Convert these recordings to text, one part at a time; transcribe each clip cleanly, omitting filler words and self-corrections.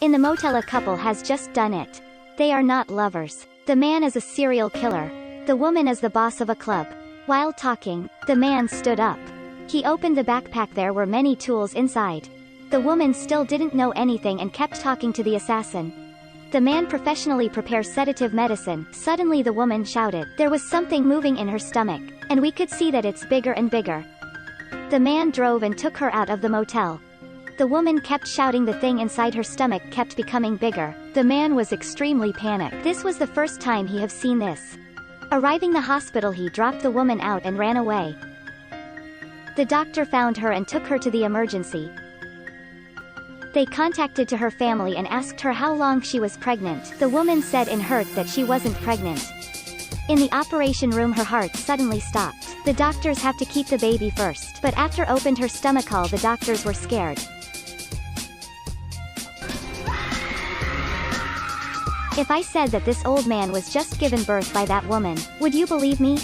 In the motel, a couple has just done it. They are not lovers. The man is a serial killer. The woman is the boss of a club. While talking, the man stood up. He opened the backpack. There were many tools inside. The woman still didn't know anything and kept talking to the assassin. The man professionally prepares sedative medicine. Suddenly the woman shouted. There was something moving in her stomach, and we could see that it's bigger and bigger. The man drove and took her out of the motel. The woman kept shouting. The thing inside her stomach kept becoming bigger. The man was extremely panicked. This was the first time he have seen this. Arriving the hospital, he dropped the woman out and ran away. The doctor found her and took her to the emergency. They contacted to her family and asked her how long she was pregnant. The woman said in hurt that she wasn't pregnant. In the operation room, her heart suddenly stopped. The doctors have to keep the baby first, but after opened her stomach, all the doctors were scared. If I said that this old man was just given birth by that woman, would you believe me?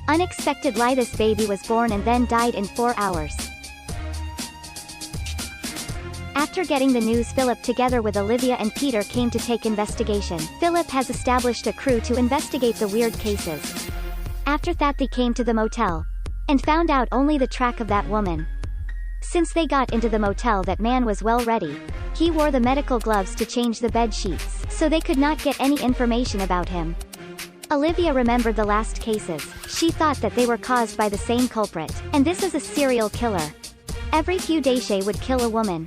Unexpected lie. This baby was born and then died in 4 hours. After getting the news, Philip together with Olivia and Peter came to take investigation. Philip has established a crew to investigate the weird cases. After that, they came to the motel and found out only the track of that woman. Since they got into the motel, that man was well ready. He wore the medical gloves to change the bed sheets, so they could not get any information about him. Olivia remembered the last cases. She thought that they were caused by the same culprit, and this is a serial killer. Every few days he would kill a woman.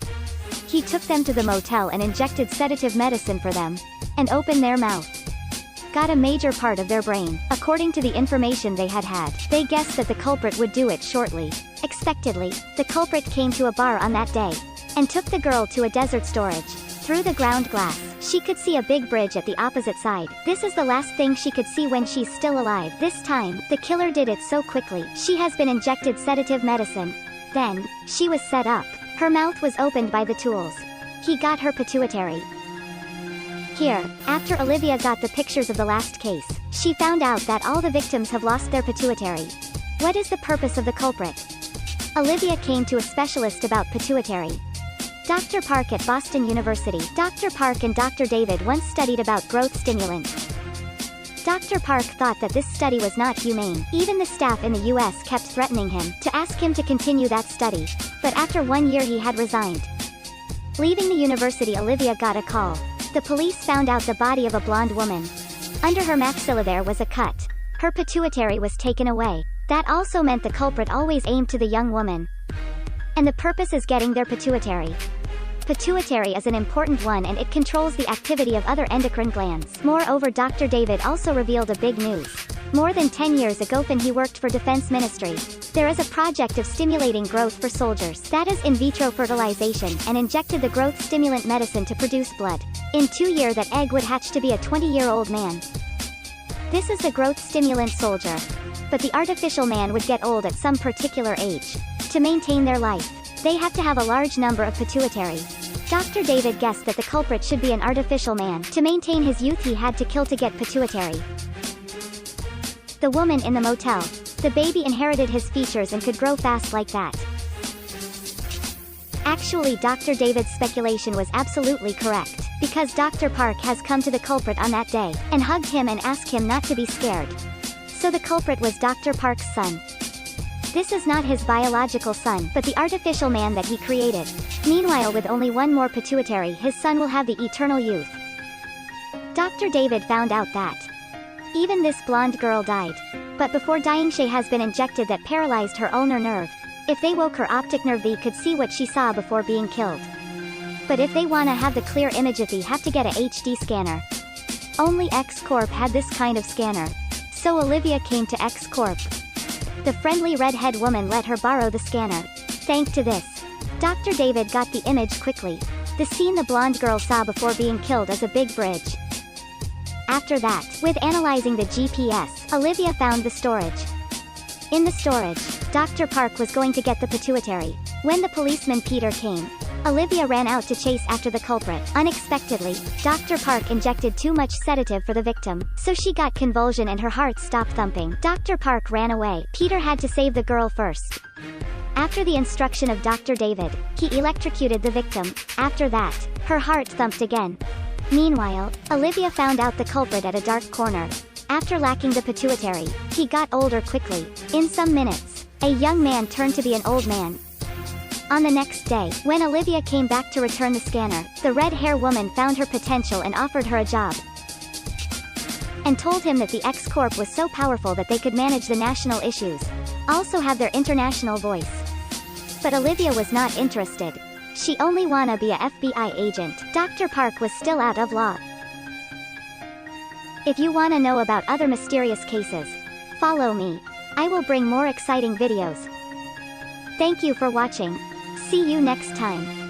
He took them to the motel and injected sedative medicine for them, and opened their mouth. Got a major part of their brain. According to the information they had, they guessed that the culprit would do it shortly. Expectedly, the culprit came to a bar on that day, and took the girl to a desert storage. Through the ground glass, she could see a big bridge at the opposite side. This is the last thing she could see when she's still alive. This time, the killer did it so quickly. She has been injected sedative medicine. Then, she was set up. Her mouth was opened by the tools. He got her pituitary. Here, after Olivia got the pictures of the last case, she found out that all the victims have lost their pituitary. What is the purpose of the culprit? Olivia came to a specialist about pituitary. Dr. Park at Boston University. Dr. Park and Dr. David once studied about growth stimulant. Dr. Park thought that this study was not humane. Even the staff in the US kept threatening him to ask him to continue that study. But after 1 year he had resigned. Leaving the university, Olivia got a call. The police found out the body of a blonde woman. Under her maxilla there was a cut. Her pituitary was taken away. That also meant the culprit always aimed to the young woman. And the purpose is getting their pituitary. Pituitary is an important one, and it controls the activity of other endocrine glands. Moreover, Dr. David also revealed a big news. More than 10 years ago when he worked for Defense Ministry, there is a project of stimulating growth for soldiers. That is in vitro fertilization, and injected the growth stimulant medicine to produce blood. In 2 years that egg would hatch to be a 20-year-old man. This is the growth stimulant soldier. But the artificial man would get old at some particular age. To maintain their life, they have to have a large number of pituitary. Dr. David guessed that the culprit should be an artificial man. To maintain his youth he had to kill to get pituitary. The woman in the motel. The baby inherited his features and could grow fast like that. Actually, Dr. David's speculation was absolutely correct, because Dr. Park has come to the culprit on that day, and hugged him and asked him not to be scared. So the culprit was Dr. Park's son. This is not his biological son, but the artificial man that he created. Meanwhile, with only one more pituitary, his son will have the eternal youth. Dr. David found out that even this blonde girl died. But before dying she has been injected that paralyzed her ulnar nerve. If they woke her optic nerve, they could see what she saw before being killed. But if they wanna have the clear image, they have to get a HD scanner. Only X Corp had this kind of scanner. So Olivia came to X Corp. The friendly redhead woman let her borrow the scanner. Thanks to this, Dr. David got the image quickly. The scene the blonde girl saw before being killed is a big bridge. After that, with analyzing the GPS, Olivia found the storage. In the storage, Dr. Park was going to get the pituitary. When the policeman Peter came, Olivia ran out to chase after the culprit. Unexpectedly, Dr. Park injected too much sedative for the victim, so she got convulsion and her heart stopped thumping. Dr. Park ran away. Peter had to save the girl first. After the instruction of Dr. David, he electrocuted the victim. After that, her heart thumped again. Meanwhile, Olivia found out the culprit at a dark corner. After lacking the pituitary, he got older quickly. In some minutes, a young man turned to be an old man. On the next day, when Olivia came back to return the scanner, the red-hair woman found her potential and offered her a job. And told him that the X-Corp was so powerful that they could manage the national issues. Also have their international voice. But Olivia was not interested. She only wanna be a FBI agent. Dr. Park was still out of law. If you wanna know about other mysterious cases, follow me. I will bring more exciting videos. Thank you for watching. See you next time.